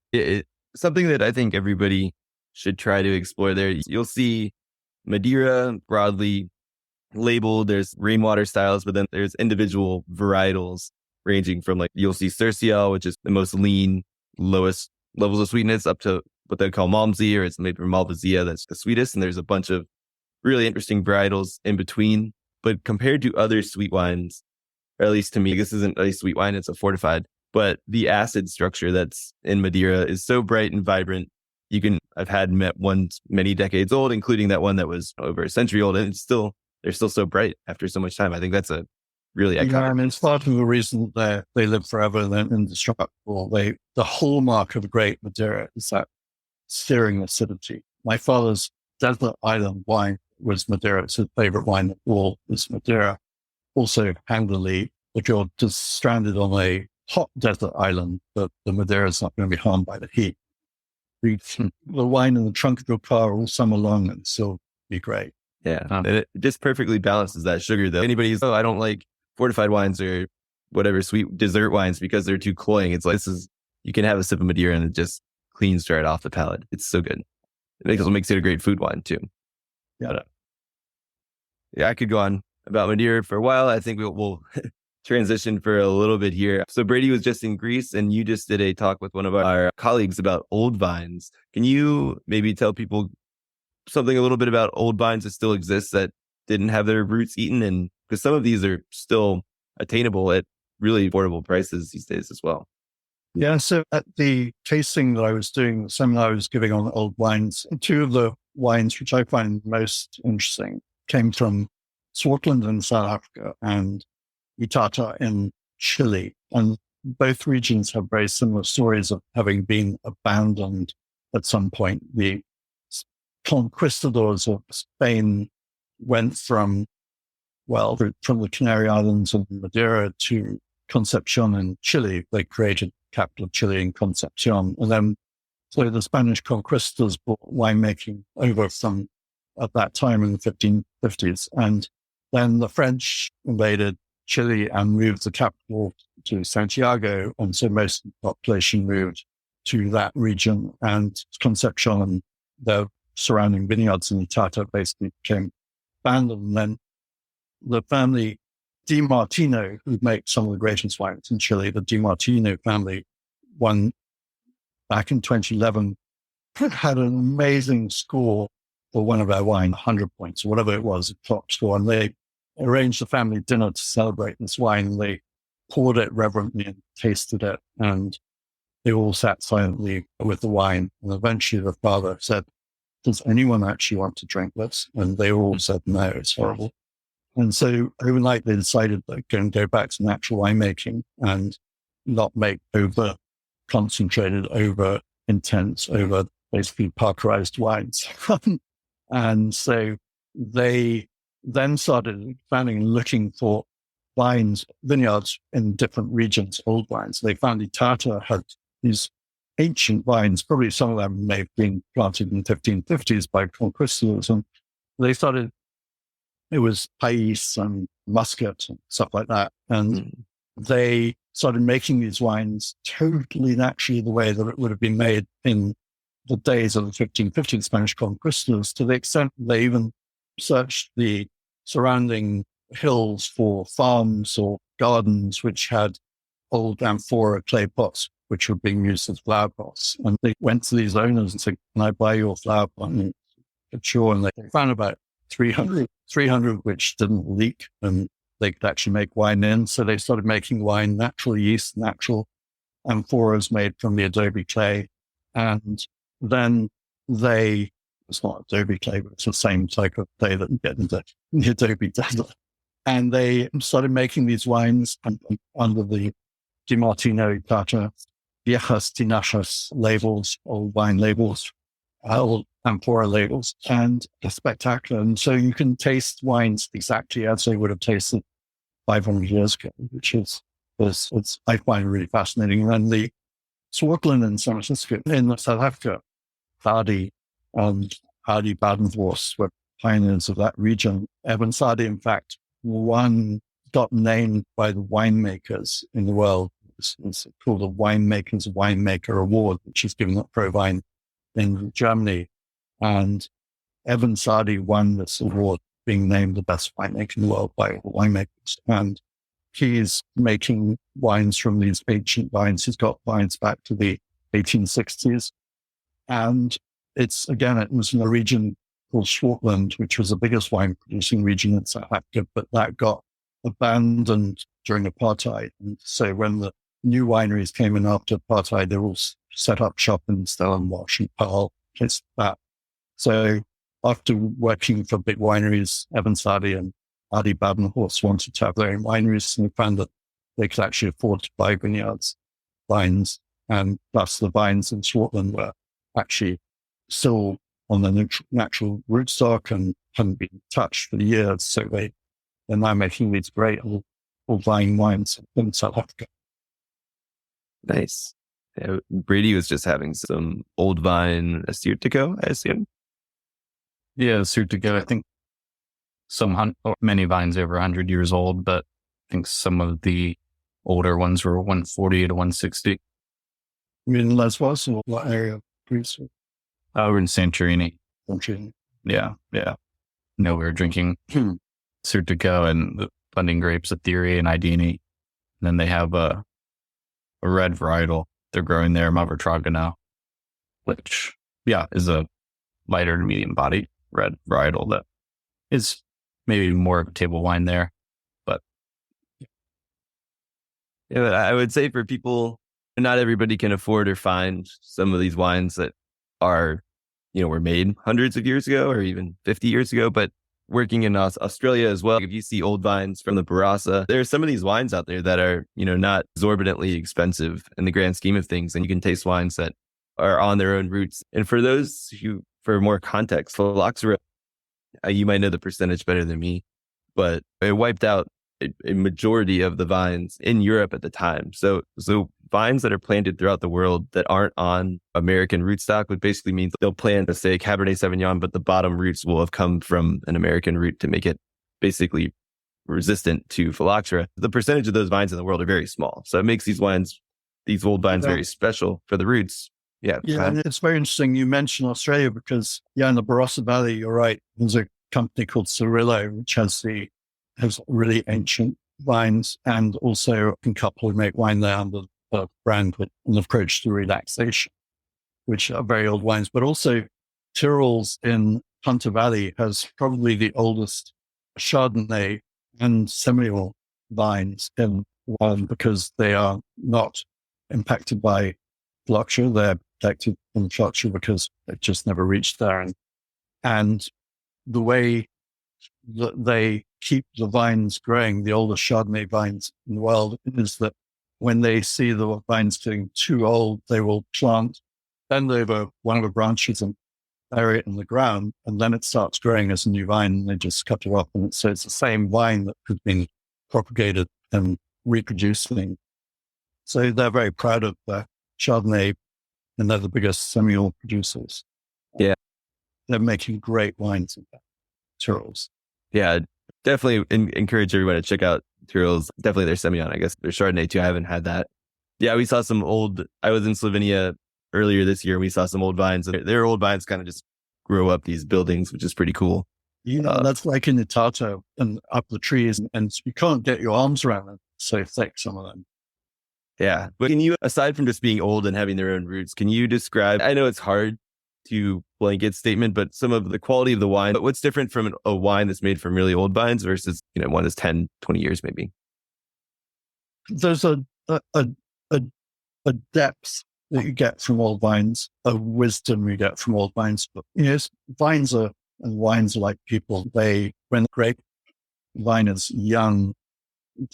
something that I think everybody should try to explore there. You'll see Madeira broadly labeled. There's rainwater styles, but then there's individual varietals ranging from like, you'll see Cercial, which is the most lean, lowest levels of sweetness, up to what they call Malmsey, or it's made from Malvasia, that's the sweetest. And there's a bunch of really interesting varietals in between. But compared to other sweet wines, or at least to me, this isn't a sweet wine, it's a fortified, but the acid structure that's in Madeira is so bright and vibrant. I've had met ones many decades old, including that one that was over a century old, and they're still so bright after so much time. I think that's a really iconic. Yeah, I mean, it's part of the reason that they live forever and they're indestructible. The hallmark of a great Madeira is that searing acidity. My father's desert island wine was Madeira. It's his favorite wine of all is Madeira. Also, handily, if you're just stranded on a hot desert island, the Madeira is not going to be harmed by the heat. The wine in the trunk of your car all summer long and still be great. Yeah. And it just perfectly balances that sugar, though. Anybody's, I don't like fortified wines or whatever sweet dessert wines because they're too cloying. It's like, you can have a sip of Madeira and it just cleans right off the palate. It's so good. It makes it a great food wine too. Yeah. Yeah, I could go on about Madeira for a while. I think we'll transition for a little bit here. So Brady was just in Greece and you just did a talk with one of our colleagues about old vines. Can you maybe tell people something a little bit about old vines that still exist that didn't have their roots eaten? And because some of these are still attainable at really affordable prices these days as well. Yeah. So at the tasting that I was doing, the seminar I was giving on old wines, two of the wines which I find most interesting came from Swartland in South Africa and Itata in Chile. And both regions have very similar stories of having been abandoned at some point. The conquistadors of Spain went from the Canary Islands and Madeira to Concepcion in Chile. They created the capital of Chile in Concepcion. And then, so the Spanish conquistadors brought winemaking over from at that time in the 1550s. And then the French invaded Chile and moved the capital to Santiago. And so most of the population moved to that region, and Concepcion and the surrounding vineyards in Itata basically became abandoned. And then the family Di Martino, who make some of the greatest wines in Chile, the Di Martino family, won back in 2011, had an amazing score for one of our wine, 100 points or whatever it was, a top score. And they arranged a family dinner to celebrate this wine. They poured it reverently and tasted it. And they all sat silently with the wine. And eventually the father said, does anyone actually want to drink this? And they all said, no, it's horrible. And so overnight they decided they're going to go back to natural winemaking and not make over concentrated, over intense, over basically parkerized wines. And so they then started expanding and looking for vines, vineyards in different regions, old vines. They found Itata had these ancient vines, probably some of them may have been planted in the 1550s by conquistadors. And they started, it was Pais and Muscat and stuff like that. And they started making these wines totally naturally the way that it would have been made in the days of the 1550 Spanish conquistadors, to the extent that they even searched the surrounding hills for farms or gardens which had old amphora clay pots, which were being used as flower pots. And they went to these owners and said, can I buy your flower pot? And sure. And they found about 300 which didn't leak and they could actually make wine in. So they started making wine, natural yeast, natural amphoras made from the adobe clay. And then it's not adobe clay, but it's the same type of clay that you get in the adobe desert. And they started making these wines under the Di Martino Itata Viejas Tinachas labels, old wine labels, old amphora labels, and they're spectacular. And so you can taste wines exactly as they would have tasted 500 years ago, which is I find really fascinating. And the Swartland in San Francisco, in South Africa, Sadi and Adi Badenhorst were pioneers of that region. Evan Sadi, in fact, got named by the winemakers in the world. It's called the Winemaker Award, which is given at ProWein in Germany. And Evan Sadi won this award, being named the best winemaker in the world by all winemakers. And he's making wines from these ancient vines. He's got vines back to the 1860s. And it was in a region called Swartland, which was the biggest wine producing region in South Africa, but that got abandoned during apartheid. And so when the new wineries came in after apartheid, they all set up shop in Stellenbosch and Paarl, places like that. So after working for big wineries, Evan Sadi and Adi Badenhorst wanted to have their own wineries, and they found that they could actually afford to buy vines, and thus the vines in Swartland were actually still on the natural rootstock and hadn't been touched for years. So they're now making these great old vine wines in South Africa. Nice. Yeah, Brady was just having some old vine Assyrtiko, I assume. Yeah, Assyrtiko. I think many vines over 100 years old, but I think some of the older ones were 140 to 160. You mean Lesbos or what area? Greece? We're in Santorini. Santorini. Yeah. No, we were drinking Assyrtiko and the blending grapes, Aetheri and Idini. And then they have a red varietal they're growing there, Mavrotragano, which, is a lighter to medium body red varietal that is maybe more of a table wine there. But yeah, I would say for people, not everybody can afford or find some of these wines that are, were made hundreds of years ago or even 50 years ago, but working in Australia as well, if you see old vines from the Barossa, there are some of these wines out there that are, not exorbitantly expensive in the grand scheme of things. And you can taste wines that are on their own roots. And for those who, for more context, phylloxera, you might know the percentage better than me, but it wiped out a majority of the vines in Europe at the time. So vines that are planted throughout the world that aren't on American rootstock would basically mean they'll plant, say, Cabernet Sauvignon, but the bottom roots will have come from an American root to make it basically resistant to phylloxera. The percentage of those vines in the world are very small. So it makes these old vines very special for the roots. Yeah. And it's very interesting you mentioned Australia because, in the Barossa Valley, you're right. There's a company called Cirillo, which has really ancient vines, and also a couple who make wine there under the brand with an approach to relaxation, which are very old wines. But also Tyrrell's in Hunter Valley has probably the oldest Chardonnay and Semillon vines in the world because they are not impacted by phylloxera. They're protected from phylloxera because they've just never reached there. And the way that they keep the vines growing, the oldest Chardonnay vines in the world, is that when they see the vines getting too old, they will bend over one of the branches and bury it in the ground, and then it starts growing as a new vine, and they just cut it off. And so it's the same vine that has been propagated and reproducing. So they're very proud of their Chardonnay, and they're the biggest Semillon producers. Yeah. They're making great wines in Tyrrell's. Yeah, definitely encourage everyone to check out Tyrrell's. Definitely their Semillon, I guess. Their Chardonnay too. I haven't had that. Yeah, we saw some I was in Slovenia earlier this year. We saw some old vines. Their old vines kind of just grow up these buildings, which is pretty cool. That's like in the Tato and up the trees, and you can't get your arms around them. So thick, some of them. Yeah. But can you, aside from just being old and having their own roots, can you describe, I know it's hard to blanket statement, but some of the quality of the wine, but what's different from a wine that's made from really old vines versus, one that's 10, 20 years maybe? There's a depth that you get from old vines, a wisdom you get from old vines. But wines are like people. When the grape vine is young,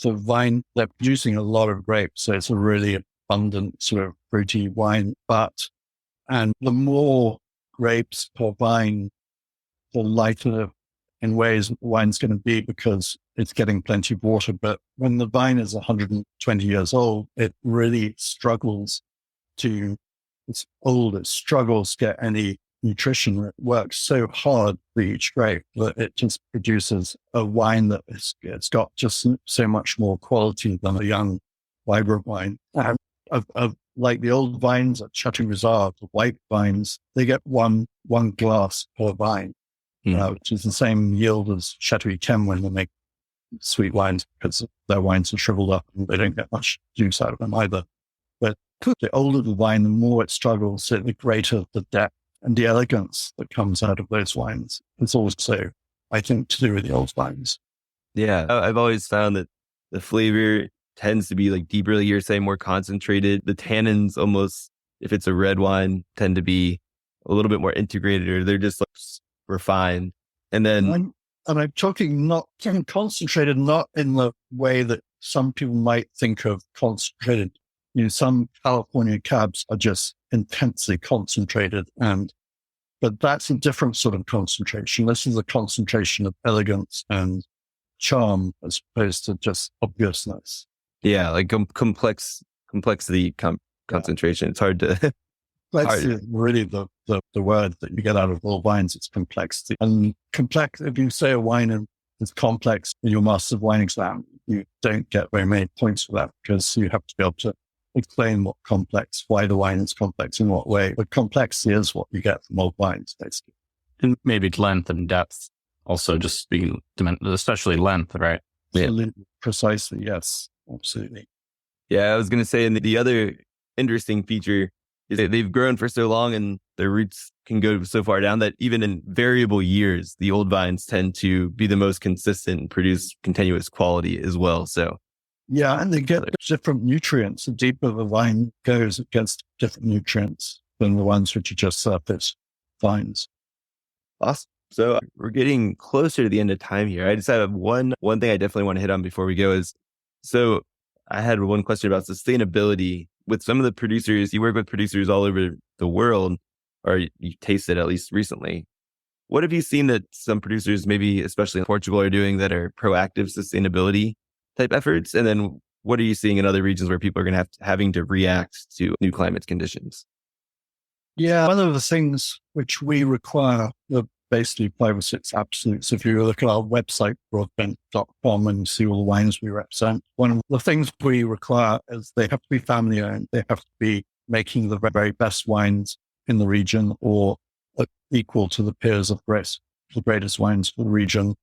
they're producing a lot of grapes, so it's a really abundant sort of fruity wine. And the more grapes per vine, the lighter in ways the wine's going to be because it's getting plenty of water. But when the vine is 120 years old, it really struggles it struggles to get any nutrition. It works so hard for each grape that it just produces a wine that it's got just so much more quality than a young, vibrant wine. And like the old vines at Chateau Reserve, the white vines, they get one glass per vine, which is the same yield as Chateau Yquem when they make sweet wines, because their wines are shriveled up and they don't get much juice out of them either. But the older the wine, the more it struggles, so the greater the depth and the elegance that comes out of those wines. It's also, I think, to do with the old vines. Yeah, I've always found that the flavor tends to be like deeper, like you're saying, more concentrated. The tannins almost, if it's a red wine, tend to be a little bit more integrated, or they're just like refined. And then, I'm talking not concentrated, not in the way that some people might think of concentrated. Some California cabs are just intensely concentrated, but that's a different sort of concentration. This is a concentration of elegance and charm as opposed to just obviousness. Yeah, like complexity concentration. It's hard to. That's really the word that you get out of all wines. It's complexity. And complex. If you say a wine is complex in your Master of Wine exam, you don't get very many points for that because you have to be able to explain why the wine is complex in what way. But complexity is what you get from old wines, basically. And maybe length and depth. Also, just speaking, especially length, right? Absolutely. Yeah. Precisely, yes. Absolutely. Yeah, I was going to say, and the other interesting feature is that they've grown for so long and their roots can go so far down that even in variable years, the old vines tend to be the most consistent and produce continuous quality as well. So, yeah, and they get different nutrients. The deeper the vine goes, it gets different nutrients than the ones which are just surface vines. Awesome. So we're getting closer to the end of time here. I just have one thing I definitely want to hit on before we go is, so I had one question about sustainability with some of the producers. You work with producers all over the world, or you tasted at least recently. What have you seen that some producers, maybe especially in Portugal, are doing that are proactive sustainability type efforts? And then what are you seeing in other regions where people are going to having to react to new climate conditions? Yeah, one of the things which we require, basically 5 or 6 absolutes. If you look at our website, broadbent.com, and see all the wines we represent, one of the things we require is they have to be family owned. They have to be making the very best wines in the region or equal to the peers of the greatest wines for the region.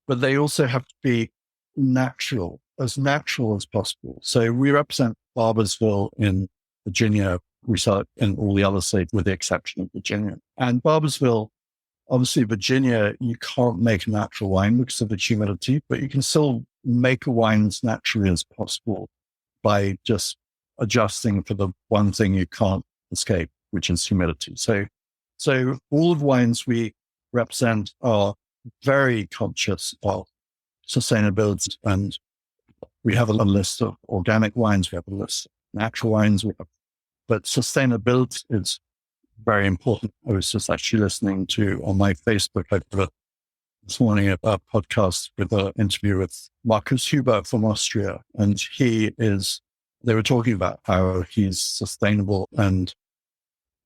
But they also have to be natural. as natural as possible. So we represent Barbersville in Virginia. We sell it in all the other states with the exception of Virginia. And Barbersville, obviously Virginia, you can't make a natural wine because of the humidity, but you can still make a wine as naturally as possible by just adjusting for the one thing you can't escape, which is humidity. So all of the wines we represent are very conscious of sustainability, and we have a list of organic wines, we have a list of natural wines, but sustainability is very important. I was just actually listening to, on my Facebook, I put this morning a podcast with an interview with Markus Huber from Austria, and they were talking about how he's sustainable, and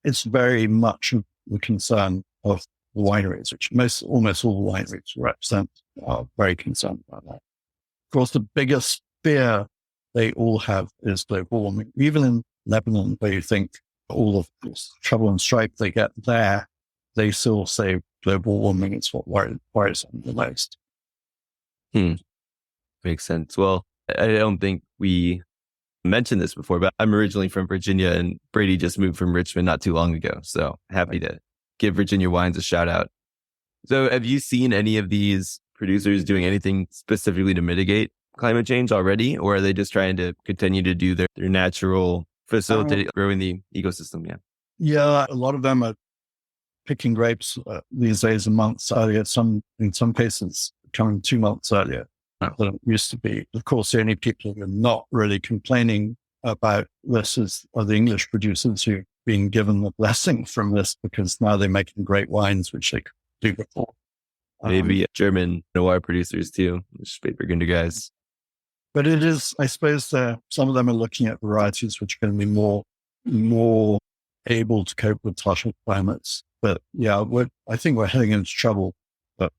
it's very much the concern of the wineries, which almost all the wineries represent are very concerned about that. Of course, the biggest fear they all have is global warming. Even in Lebanon, where you think all of this trouble and strife they get there, they still say global warming is what worries them the most. Makes sense. Well, I don't think we mentioned this before, but I'm originally from Virginia, and Brady just moved from Richmond not too long ago. So happy to give Virginia wines a shout out. So have you seen any of these producers doing anything specifically to mitigate climate change already, or are they just trying to continue to do their natural facilitate growing the ecosystem? Yeah, a lot of them are picking grapes these days a month earlier. In some cases, coming 2 months earlier than it used to be. Of course, the only people who are not really complaining about this are the English producers who've been given the blessing from this, because now they're making great wines, which they could do before. Maybe German noir producers too, Spätburgunder guys. But it is, I suppose, some of them are looking at varieties which are going to be more able to cope with harsher climates. But yeah, I think we're heading into trouble. But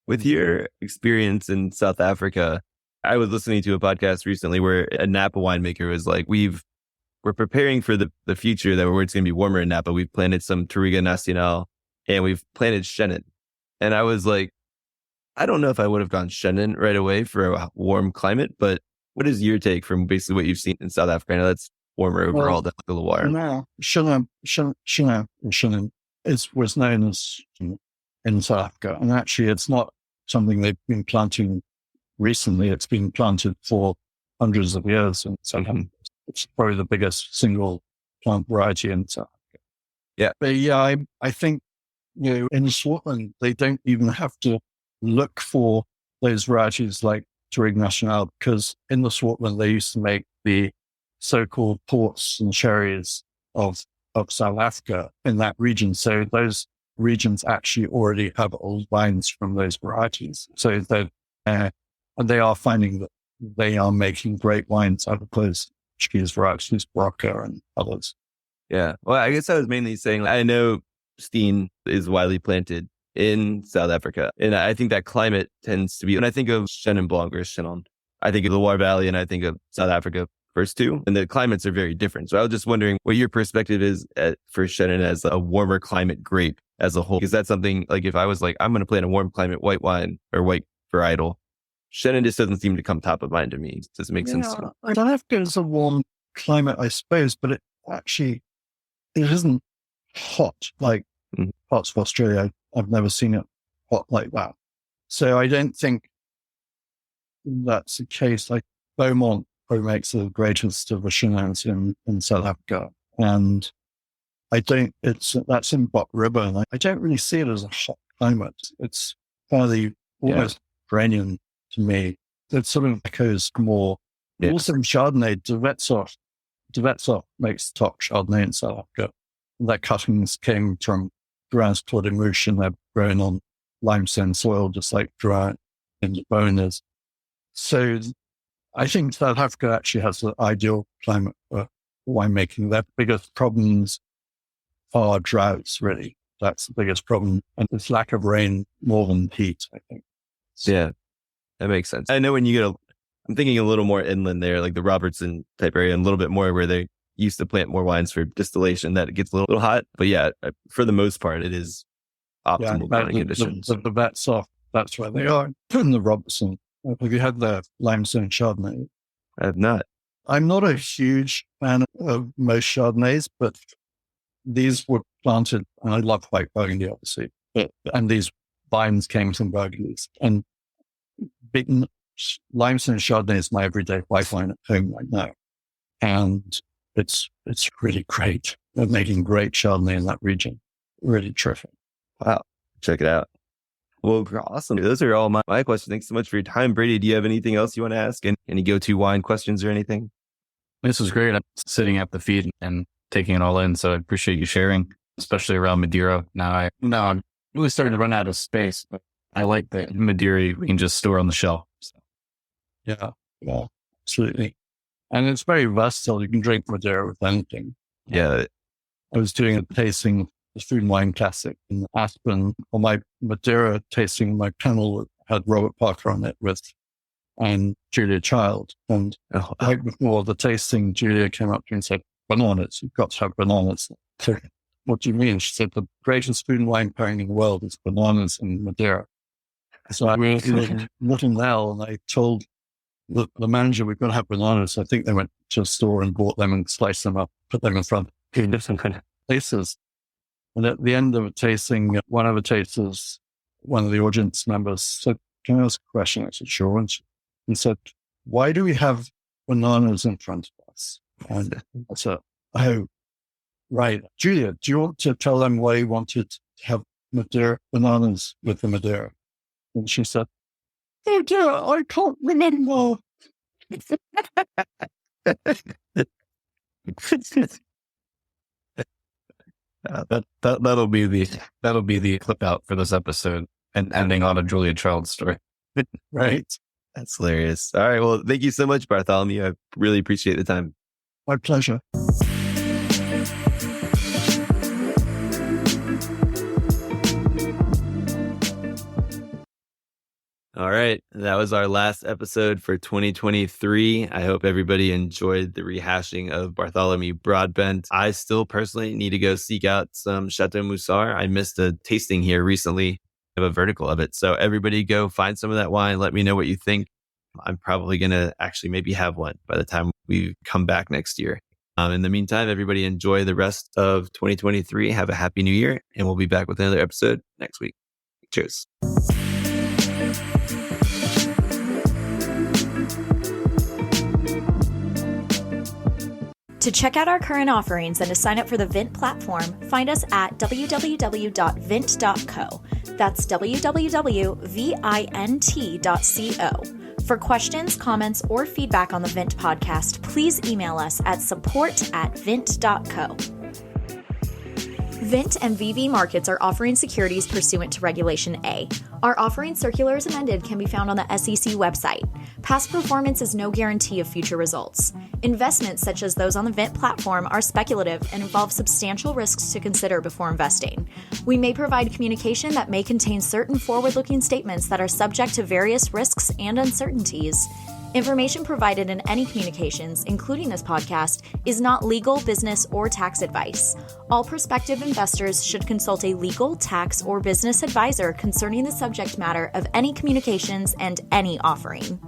with your experience in South Africa, I was listening to a podcast recently where a Napa winemaker was like, we're preparing for the future that where it's going to be warmer in Napa. We've planted some Touriga Nacional and we've planted Chenin. And I was like, I don't know if I would have gone Chenin right away for a warm climate, but what is your take from basically what you've seen in South Africa? I know that's warmer overall than the Loire. No, Chenin was known as in South Africa. And actually, it's not something they've been planting recently. It's been planted for hundreds of years. And so it's probably the biggest single plant variety in South Africa. Yeah. But yeah, I think, in Switzerland, they don't even have to look for those varieties like Touriga Nacional, because in the Switzerland, they used to make the so-called ports and sherries of South Africa in that region. So those regions actually already have old wines from those varieties. So and they are finding that they are making great wines out of those Portuguese varieties, Barca and others. Yeah. Well, I guess I was mainly saying, I know Steen is widely planted in South Africa. And I think that climate tends to be, when I think of Chenin Blanc or Chenin, I think of the Loire Valley and I think of South Africa first two, and the climates are very different. So I was just wondering what your perspective is for Chenin as a warmer climate grape as a whole. Because that's something like, if I was like, I'm going to plant a warm climate white wine or white varietal, Chenin just doesn't seem to come top of mind to me. Does it make sense to me? South Africa is a warm climate, I suppose, but it isn't hot like parts of Australia. I've never seen it hot like that. So I don't think that's the case. Like Beaumont probably makes the greatest of the Chenins in South Africa. And that's in Bok River. And I don't really see it as a hot climate. It's fairly almost Iranian to me. It sort of echoes more. Yeah. Also in Chardonnay, De Wetsoff makes top Chardonnay in South Africa. And their cuttings came from Grans Tour de Mouche, and they're grown on limestone soil, just like Drouin and Beaune is. So I think South Africa actually has the ideal climate for winemaking. Their biggest problems are droughts, really. That's the biggest problem. And it's lack of rain more than heat, I think. Yeah, that makes sense. I know when you I'm thinking a little more inland there, like the Robertson type area, and a little bit more where they used to plant more wines for distillation, that it gets a little hot. But yeah, for the most part, it is optimal growing conditions. The Wetsoff, that's where they are. And the Robertson Have you had the limestone Chardonnay? I have not. I'm not a huge fan of most Chardonnays, but these were planted, and I love white Burgundy, obviously, and these vines came from Burgundies. And big limestone Chardonnay is my everyday white wine at home right now. And it's really great. They're making great Chardonnay in that region. Really terrific. Wow. Check it out. Well, awesome. Those are all my questions. Thanks so much for your time. Brady, do you have anything else you want to ask? Any go-to wine questions or anything? This was great. I'm sitting at the feed and taking it all in. So I appreciate you sharing, especially around Madeira. Now I'm really starting to run out of space, but I like that Madeira we can just store on the shelf. So. Yeah, absolutely. And it's very versatile. You can drink Madeira with anything. Yeah. I was doing a tasting, the Food and Wine Classic in Aspen. On my Madeira tasting, my panel had Robert Parker on it and Julia Child. And right before the tasting, Julia came up to me and said, bananas, you've got to have bananas. So, what do you mean? She said, the greatest food and wine pairing in the world is bananas and Madeira. So I was looking now, and I told the manager, we've got to have bananas. I think they went to a store and bought them and sliced them up, put them in front of different kind of places. And at the end of the tasting, one of the tasters, one of the audience members said, can I ask a question? I said, sure. And he said, why do we have bananas in front of us? And I said, oh, right. Julia, do you want to tell them why you wanted to have bananas with the Madeira? And she said, oh dear, I can't remember. That'll be the clip out for this episode and ending on a Julia Child story. Right. That's hilarious. All right. Well, thank you so much, Bartholomew. I really appreciate the time. My pleasure. All right. That was our last episode for 2023. I hope everybody enjoyed the rehashing of Bartholomew Broadbent. I still personally need to go seek out some Chateau Moussard. I missed a tasting here recently. I have a vertical of it. So everybody go find some of that wine. Let me know what you think. I'm probably going to actually maybe have one by the time we come back next year. In the meantime, everybody enjoy the rest of 2023. Have a happy new year, and we'll be back with another episode next week. Cheers. To check out our current offerings and to sign up for the Vint platform, find us at www.vint.co. That's www.vint.co. For questions, comments, or feedback on the Vint podcast, please email us at support@vint.co. Vint and VV Markets are offering securities pursuant to Regulation A. Our offering circular as amended can be found on the SEC website. Past performance is no guarantee of future results. Investments such as those on the Vint platform are speculative and involve substantial risks to consider before investing. We may provide communication that may contain certain forward-looking statements that are subject to various risks and uncertainties. Information provided in any communications, including this podcast, is not legal, business, or tax advice. All prospective investors should consult a legal, tax, or business advisor concerning the subject matter of any communications and any offering.